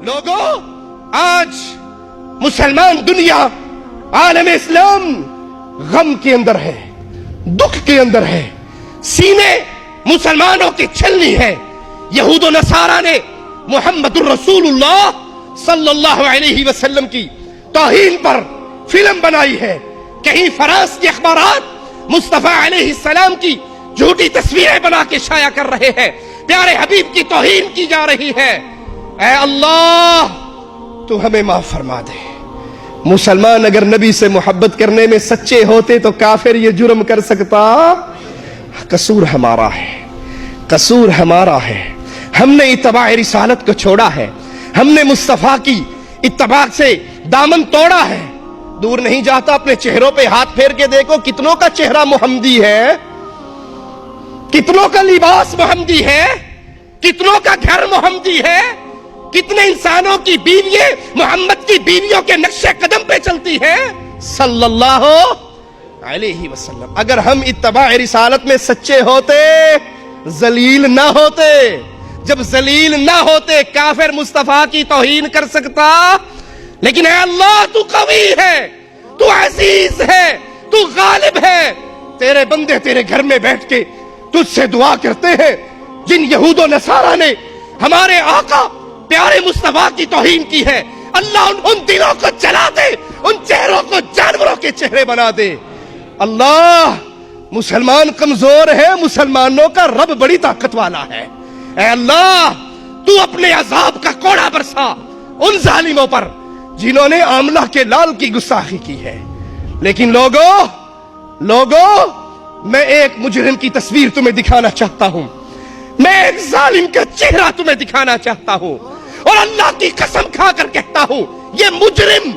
لوگوں، آج مسلمان دنیا، عالم اسلام غم کے اندر ہے، دکھ کے اندر ہے، سینے مسلمانوں کی چھلنی ہے۔ یہود و نصارہ نے محمد الرسول اللہ صلی اللہ علیہ وسلم کی توہین پر فلم بنائی ہے۔ کہیں فرانس کے اخبارات مصطفیٰ علیہ السلام کی جھوٹی تصویریں بنا کے شائع کر رہے ہیں، پیارے حبیب کی توہین کی جا رہی ہے۔ اے اللہ تو ہمیں معاف فرما دے۔ مسلمان اگر نبی سے محبت کرنے میں سچے ہوتے تو کافر یہ جرم کر سکتا؟ قصور ہمارا ہے، قصور ہمارا ہے۔ ہم نے اتباع رسالت کو چھوڑا ہے، ہم نے مصطفیٰ کی اتباع سے دامن توڑا ہے۔ دور نہیں جاتا، اپنے چہروں پہ ہاتھ پھیر کے دیکھو، کتنوں کا چہرہ محمدی ہے، کتنوں کا لباس محمدی ہے، کتنوں کا گھر محمدی ہے، کتنے انسانوں کی بیوییں محمد کی بیویوں کے نقش قدم پہ چلتی ہیں صلی اللہ علیہ وسلم۔ اگر ہم اتباع رسالت میں سچے ہوتے، ذلیل نہ ہوتے۔ جب ذلیل نہ ہوتے، کافر مصطفیٰ کی توہین کر سکتا؟ لیکن اے اللہ تو قوی ہے، تو عزیز ہے، تو غالب ہے۔ تیرے بندے تیرے گھر میں بیٹھ کے تجھ سے دعا کرتے ہیں۔ جن یہود و نصارہ نے ہمارے آقا پیارے مصطفیٰ کی توہین کی ہے، اللہ ان دلوں کو جلا دے، ان چہروں کو جانوروں کے چہرے بنا دے۔ اللہ، مسلمان کمزور ہے، مسلمانوں کا رب بڑی طاقت والا ہے۔ اے اللہ تو اپنے عذاب کا کوڑا برسا ان ظالموں پر جنہوں نے آملہ کے لال کی گستاخی کی ہے۔ لیکن لوگوں میں ایک مجرم کی تصویر تمہیں دکھانا چاہتا ہوں، میں ایک ظالم کا چہرہ تمہیں دکھانا چاہتا ہوں، اور اللہ کی قسم کھا کر کہتا ہوں یہ مجرم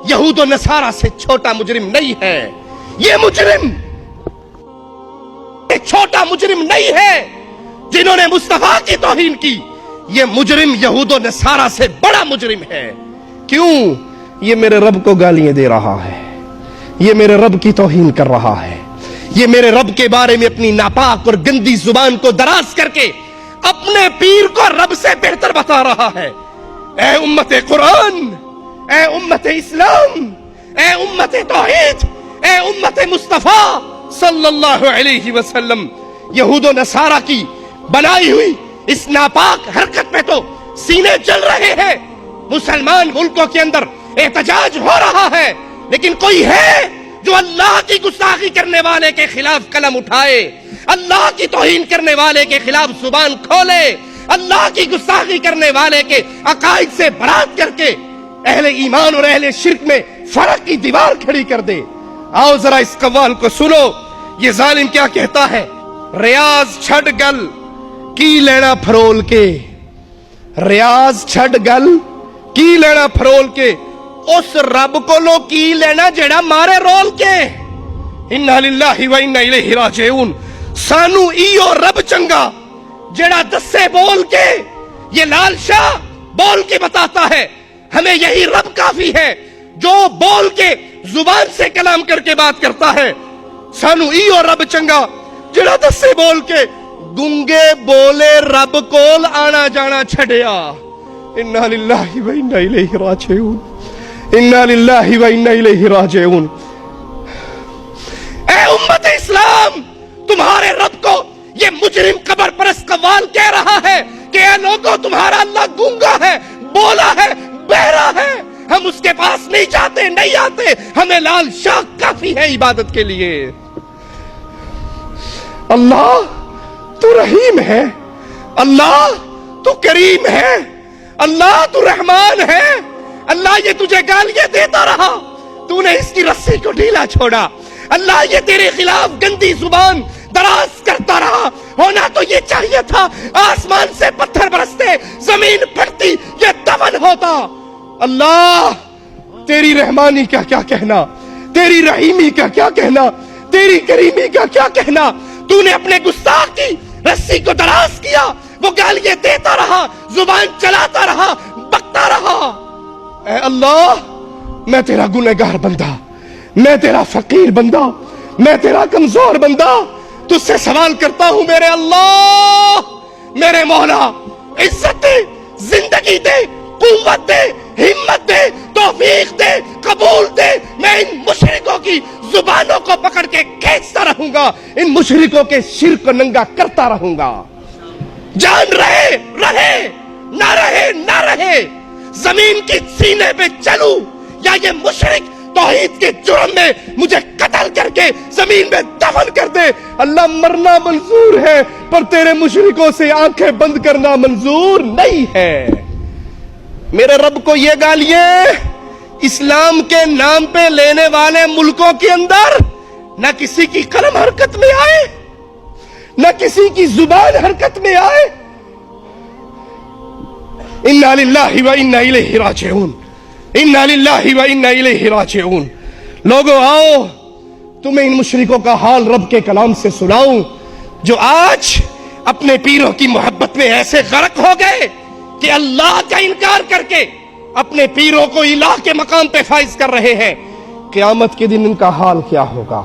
یہود و نصارہ سے چھوٹا مجرم نہیں ہے۔ یہ مجرم ایک چھوٹا مجرم نہیں ہے جنہوں نے مصطفیٰ کی توہین کی، یہ مجرم یہود و نصارہ سے بڑا مجرم ہے۔ کیوں؟ یہ میرے رب کو گالیاں دے رہا ہے، یہ میرے رب کی توہین کر رہا ہے، یہ میرے رب کے بارے میں اپنی ناپاک اور گندی زبان کو دراز کر کے اپنے پیر کو رب سے بہتر بتا رہا ہے۔ اے امت قرآن، اے امت اسلام، اے امت توحید، اے امت مصطفیٰ صلی اللہ علیہ وسلم، یہود و نصارہ کی بنائی ہوئی اس ناپاک حرکت میں تو سینے جل رہے ہیں۔ مسلمان ملکوں کے اندر احتجاج ہو رہا ہے، لیکن کوئی ہے جو اللہ کی گستاخی کرنے والے کے خلاف قلم اٹھائے، اللہ کی توہین کرنے والے کے خلاف زبان کھولے، اللہ کی گستاخی کرنے والے کے عقائد سے برات کر کے اہل ایمان اور اہل شرک میں فرق کی دیوار کھڑی کر دے۔ آؤ ذرا اس قوال کو سنو، یہ ظالم کیا کہتا ہے۔ ریاض چھڑ گل کی لینا پھرول کے، ریاض چھڑ گل کی لینا پھرول کے، اس رب کو لو کی لینا جڑا مارے رول کے۔ انا للہ و انا الیہ راجعون۔ سانو ایو رب چنگا جڑا دسے بول کے، یہ لال شاہ بول کے بتاتا ہے، ہمیں یہی رب کافی ہے جو بول کے زبان سے کلام کر کے بات کرتا ہے۔ سانو ایو رب چنگا جڑا دسے بول کے، گنگے بولے رب کول آنا جانا چھڑیا۔ انا للہ و انا الیہ راجعون، انا للہ و انا الیہ راجعون۔ اے امت اسلام، تمہارے رب کو یہ مجرم قبر پرست قوال کہہ رہا ہے کہ اے لوگوں تمہارا اللہ گونگا ہے، بولا ہے، بہرا ہے، ہم اس کے پاس نہیں جاتے، نہیں آتے، ہمیں لال شاہ کافی ہے عبادت کے لیے۔ اللہ تو رحیم ہے، اللہ تو کریم ہے، اللہ تو رحمان ہے۔ اللہ یہ تجھے گالیاں دیتا رہا، تو نے اس کی رسی کو ڈھیلا چھوڑا۔ اللہ یہ تیرے خلاف گندی زبان دراز کرتا رہا، ہونا تو یہ چاہیے تھا آسمان سے پتھر برستے، زمین پھٹتی، یہ دفن ہوتا۔ اللہ تیری رحمانی کا کیا کہنا، تیری رحیمی کا کیا کہنا، تیری کریمی کا کیا کہنا۔ تو نے اپنے گستاخ کی رسی کو دراز کیا، وہ گالیاں دیتا رہا، زبان چلاتا رہا، بکتا رہا۔ اے اللہ میں تیرا گنہگار بندہ، میں تیرا فقیر بندہ، میں تیرا کمزور بندہ تجھ سے سوال کرتا ہوں میرے اللہ، میرے مولا، عزت دے، زندگی دے، قوت دے، ہمت دے، توفیق دے، قبول دے. میں ان مشرکوں کی زبانوں کو پکڑ کے کھینچتا رہوں گا، ان مشرکوں کے شرک کو ننگا کرتا رہوں گا. جان رہے نہ رہے زمین کی سینے پہ چلوں یا یہ مشرک توحید کے جرم میں مجھے قتل کر کے زمین میں دفن کر دے. اللہ مرنا منظور ہے پر تیرے مشرکوں سے آنکھیں بند کرنا منظور نہیں ہے. میرے رب کو یہ گالیاں اسلام کے نام پہ لینے والے ملکوں کے اندر نہ کسی کی قلم حرکت میں آئے، نہ کسی کی زبان حرکت میں آئے. انا للہ و انا الیہ راجعون، انا للہ و انا الیہ راجعون. لوگوں آؤ تمہیں ان مشرکوں کا حال رب کے کلام سے سناؤں جو آج اپنے پیروں کی محبت میں ایسے غرق ہو گئے کہ اللہ کا انکار کر کے اپنے پیروں کو الہ کے مقام پہ فائز کر رہے ہیں. قیامت کے دن ان کا حال کیا ہوگا؟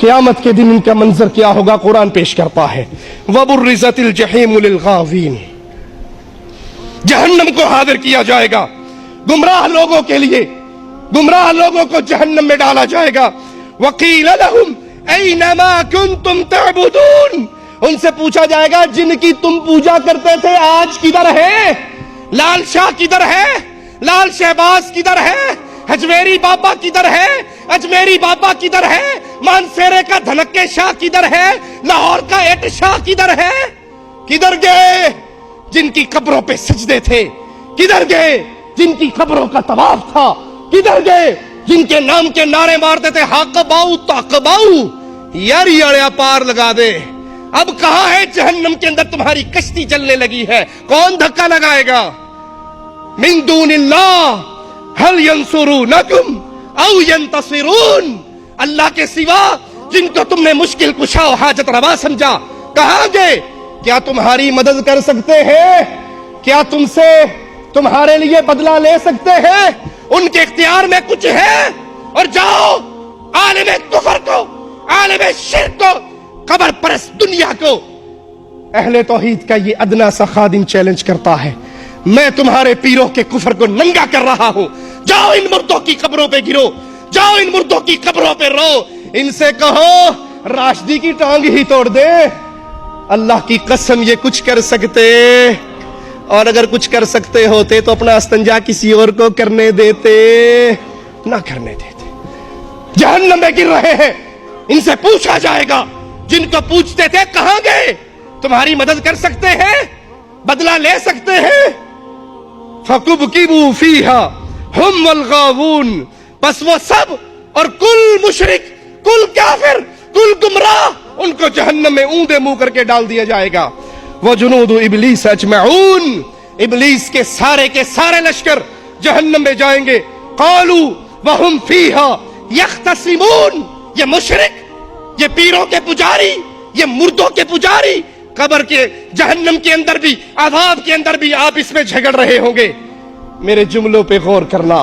قیامت کے دن ان کا منظر کیا ہوگا؟ قرآن پیش کرتا ہے وَبُرِّزَتِ الْجَحِيمُ لِلْغَاوِينَ. جہنم کو حاضر کیا جائے گا گمراہ لوگوں کے لیے، گمراہ لوگوں کو جہنم میں ڈالا جائے گا. وَقِيلَ لَهُمْ أَيْنَ مَا كُنْتُمْ تَعْبُدُونَ. ان سے پوچھا جائے گا جن کی تم پوجا کرتے تھے آج کدھر ہے؟ لال شاہ کدھر ہے؟ لال شہباز کدھر ہے؟ ہجویری بابا کدھر ہے؟ اجمیری بابا کدھر ہے؟ مانسیرے کا دھنکے شاہ کدھر ہے؟ لاہور کا ایٹ شاہ کدھر ہے؟ کدھر گئے جن کی قبروں پہ سجدے تھے؟ کدھر گئے جن کی قبروں کا طواف تھا؟ کدھر گئے جن کے نام کے نعرے مارتے تھے حق باؤ تاق باؤ؟ یار یڑیا پار لگا دے. اب کہاں ہے جہنم کے اندر تمہاری کشتی چلنے لگی ہے؟ کون دھکا لگائے گا؟ من دون اللہ هل ينصرونکم او ينتصرون. اللہ کے سوا جن کو تم نے مشکل کشا و حاجت روا سمجھا کہاں گئے؟ کیا تمہاری مدد کر سکتے ہیں؟ کیا تم سے تمہارے لیے بدلہ لے سکتے ہیں؟ ان کے اختیار میں کچھ ہے؟ اور جاؤ عالم کفر کو، عالم شرک کو، قبر پرست دنیا کو اہل توحید کا یہ ادنا سا خادم چیلنج کرتا ہے میں تمہارے پیروں کے کفر کو ننگا کر رہا ہوں. جاؤ ان مردوں کی قبروں پہ گرو، جاؤ ان مردوں کی قبروں پہ رو. ان سے کہو راشدی کی ٹانگ ہی توڑ دے. اللہ کی قسم یہ کچھ کر سکتے، اور اگر کچھ کر سکتے ہوتے تو اپنا استنجا کسی اور کو کرنے دیتے، نہ کرنے دیتے. جہنم میں گر رہے ہیں. ان سے پوچھا جائے گا جن کو پوچھتے تھے کہاں گئے؟ تمہاری مدد کر سکتے ہیں؟ بدلہ لے سکتے ہیں؟ فَكُبْكِبُوا فِيهَا هُمْ وَالْغَاوُونَ. بس وہ سب اور کل مشرک، کل کافر، کل گمراہ ان کو جہنم میں اونڈے منہ کر کے ڈال دیا جائے گا. وَجُنُودُ إِبْلِيسَ أَجْمَعُونَ. ابلیس کے سارے لشکر جہنم میں جائیں گے. قَالُوا وَهُمْ فِيهَا يَخْتَصِمُونَ. یہ مشرک، یہ پیروں کے پجاری، یہ مردوں کے پجاری قبر کے جہنم کے اندر بھی، عذاب کے اندر بھی آپس میں جھگڑ رہے ہوں گے. میرے جملوں پہ غور کرنا.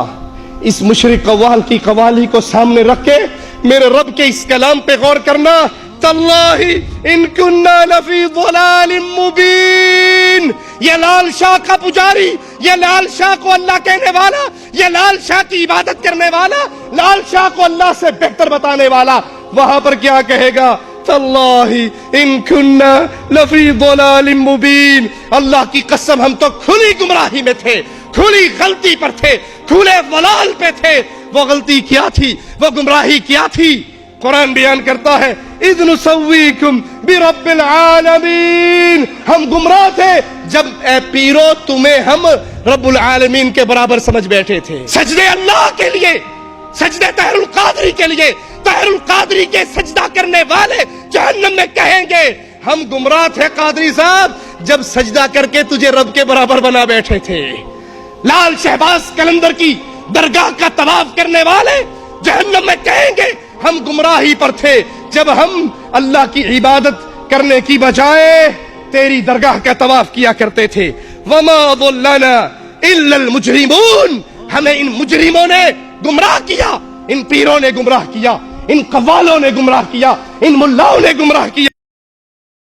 اس مشرک قوال کی قوالی کو سامنے رکھ کے میرے رب کے اس کلام پہ غور کرنا. تاللہ ان کننا لفی ضلال مبین. یہ لال شاہ کا پجاری، یہ لال شاہ کو اللہ کہنے والا، یہ لال شاہ کی عبادت کرنے والا، لال شاہ کو اللہ سے بہتر بتانے والا وہاں پر کیا کہے گا؟ تاللہ ان کننا لفی ضلال مبین. اللہ کی قسم ہم تو کھلی گمراہی میں تھے، کھلی غلطی پر تھے، کھلے ضلال پہ تھے. وہ غلطی کیا تھی؟ وہ گمراہی کیا تھی؟ قرآن بیان کرتا ہے اذ نسویکم برب العالمین. ہم گمراہ تھے جب اے پیرو تمہیں ہم رب العالمین کے برابر سمجھ بیٹھے تھے. سجدے اللہ کے لیے، سجدے طاہر القادری کے لیے. طاہر القادری کے سجدہ کرنے والے جہنم میں کہیں گے ہم گمراہ تھے قادری صاحب جب سجدہ کر کے تجھے رب کے برابر بنا بیٹھے تھے. لال شہباز قلندر کی درگاہ کا طواف کرنے والے جہنم میں کہیں گے ہم گمراہی پر تھے جب ہم اللہ کی عبادت کرنے کی بجائے تیری درگاہ کا طواف کیا کرتے تھے. وما ضلنا الا المجرمون. ہمیں ان مجرموں نے گمراہ کیا، ان پیروں نے گمراہ کیا، ان قوالوں نے گمراہ کیا، ان ملاؤں نے گمراہ کیا.